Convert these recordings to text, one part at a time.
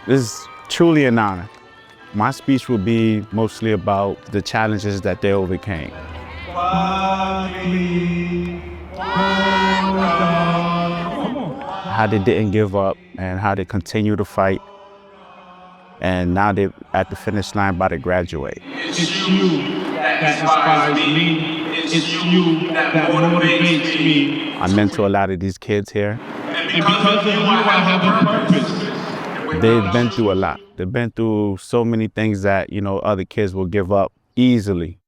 This is truly an honor. My speech will be mostly about the challenges that they overcame. How they didn't give up and how they continue to fight. And now they're at the finish line about to graduate. It's you that inspires me. It's you that motivates me. I mentor a lot of these kids here. And because of you, I have a purpose. They've been through a lot. They've been through so many things that, other kids will give up easily.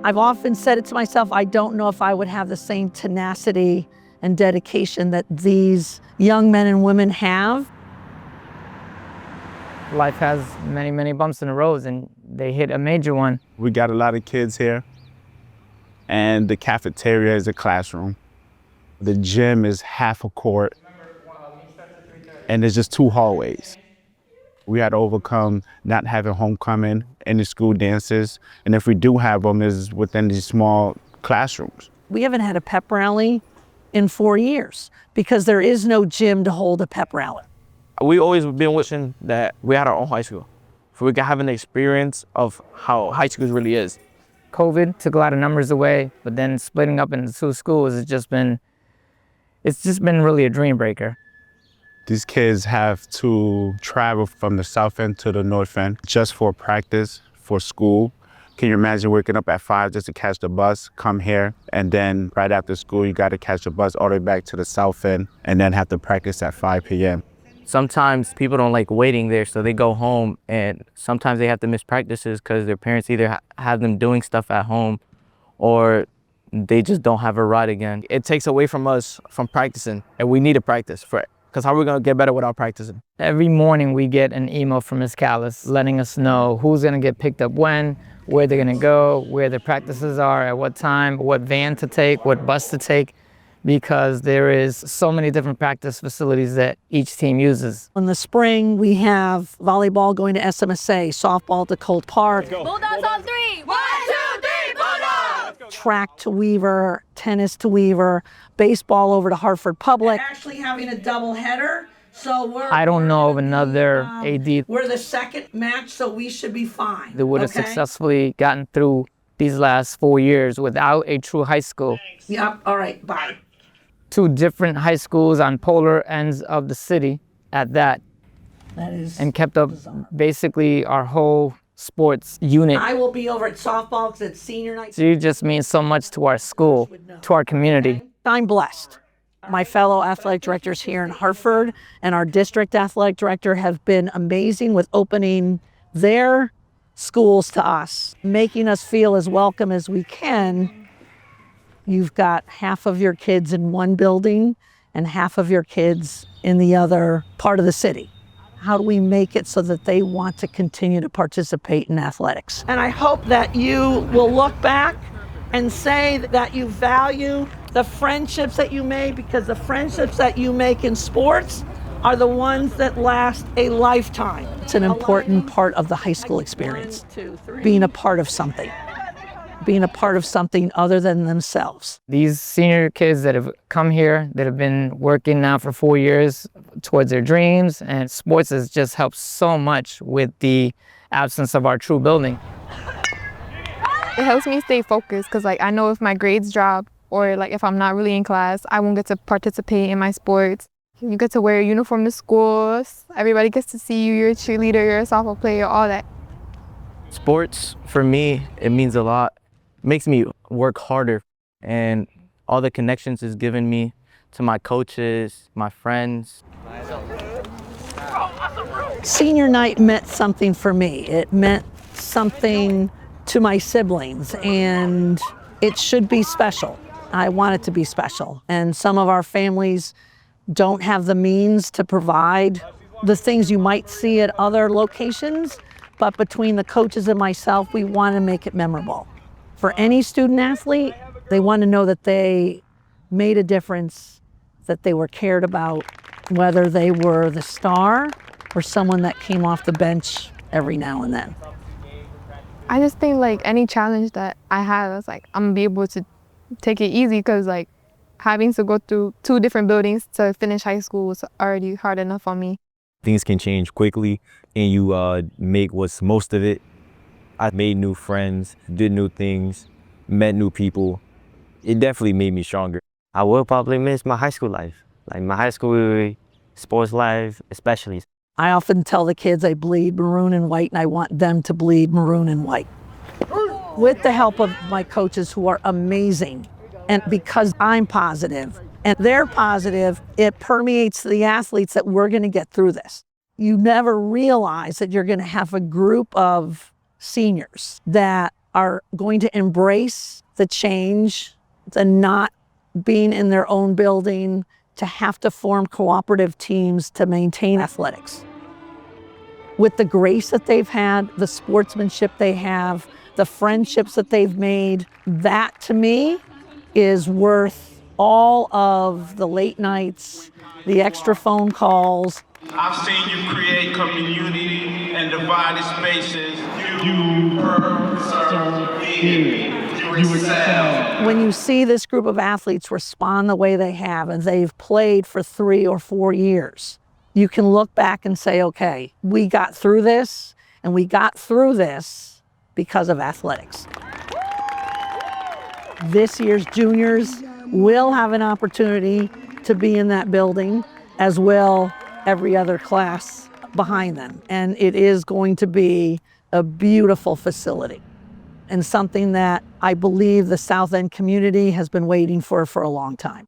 I've often said it to myself, I don't know if I would have the same tenacity and dedication that these young men and women have. Life has many, many bumps in the road, and they hit a major one. We got a lot of kids here, and the cafeteria is a classroom. The gym is half a court, and there's just 2 hallways. We had to overcome not having homecoming, any school dances, and if we do have them, it's within these small classrooms. We haven't had a pep rally in 4 years because there is no gym to hold a pep rally. We always been wishing that we had our own high school, so we could have an experience of how high school really is. COVID took a lot of numbers away, but then splitting up into 2 schools it's just been really a dream breaker. These kids have to travel from the south end to the north end just for practice, for school. Can you imagine waking up at 5 just to catch the bus, come here, and then right after school you got to catch the bus all the way back to the south end and then have to practice at 5 p.m. Sometimes people don't like waiting there, so they go home, and sometimes they have to miss practices because their parents either have them doing stuff at home or they just don't have a ride again. It takes away from us from practicing, and we need to practice for it, because how are we going to get better without practicing? Every morning we get an email from Ms. Callis letting us know who's going to get picked up when, where they're going to go, where their practices are, at what time, what van to take, what bus to take, because there is so many different practice facilities that each team uses. In the spring, we have volleyball going to SMSA, softball to Colt Park. Bulldogs on 3. 1, 2, 3, Bulldogs! Track to Weaver, tennis to Weaver, baseball over to Hartford Public. Actually having a double header, so I don't know of another AD. We're the second match, so we should be fine. That would have successfully gotten through these last 4 years without a true high school. Yep, all right, bye. 2 different high schools on polar ends of the city at that. That is and kept up basically our whole sports unit. I will be over at softball because it's senior night. So you just mean so much to our school, to our community. I'm blessed. My fellow athletic directors here in Hartford and our district athletic director have been amazing with opening their schools to us, making us feel as welcome as we can. You've got half of your kids in one building and half of your kids in the other part of the city. How do we make it so that they want to continue to participate in athletics? And I hope that you will look back and say that you value the friendships that you made, because the friendships that you make in sports are the ones that last a lifetime. It's an important part of the high school experience, being a part of something. Being a part of something other than themselves. These senior kids that have come here, that have been working now for 4 years towards their dreams, and sports has just helped so much with the absence of our true building. It helps me stay focused because I know if my grades drop or if I'm not really in class, I won't get to participate in my sports. You get to wear a uniform to school. Everybody gets to see you. You're a cheerleader, you're a softball player, all that. Sports, for me, it means a lot. Makes me work harder, and all the connections it's given me to my coaches, my friends. Senior night meant something for me. It meant something to my siblings, and it should be special. I want it to be special. And some of our families don't have the means to provide the things you might see at other locations, but between the coaches and myself, we want to make it memorable. For any student athlete, they want to know that they made a difference, that they were cared about, whether they were the star or someone that came off the bench every now and then. I just think like any challenge that I have, it's like I'm gonna be able to take it easy because like having to go through 2 different buildings to finish high school was already hard enough on me. Things can change quickly and you make what's most of it. I made new friends, did new things, met new people. It definitely made me stronger. I will probably miss my high school life, like my high school sports life especially. I often tell the kids I bleed maroon and white, and I want them to bleed maroon and white. With the help of my coaches who are amazing, and because I'm positive and they're positive, it permeates the athletes that we're going to get through this. You never realize that you're going to have a group of seniors that are going to embrace the change, the not being in their own building, to have to form cooperative teams to maintain athletics. With the grace that they've had, the sportsmanship they have, the friendships that they've made, that to me is worth all of the late nights, the extra phone calls. I've seen you create community and divided spaces. You persevere. You excel. When you see this group of athletes respond the way they have, and they've played for 3 or 4 years, you can look back and say, okay, we got through this, and we got through this because of athletics. This year's juniors will have an opportunity to be in that building, as will every other class behind them. And it is going to be a beautiful facility and something that I believe the South End community has been waiting for a long time.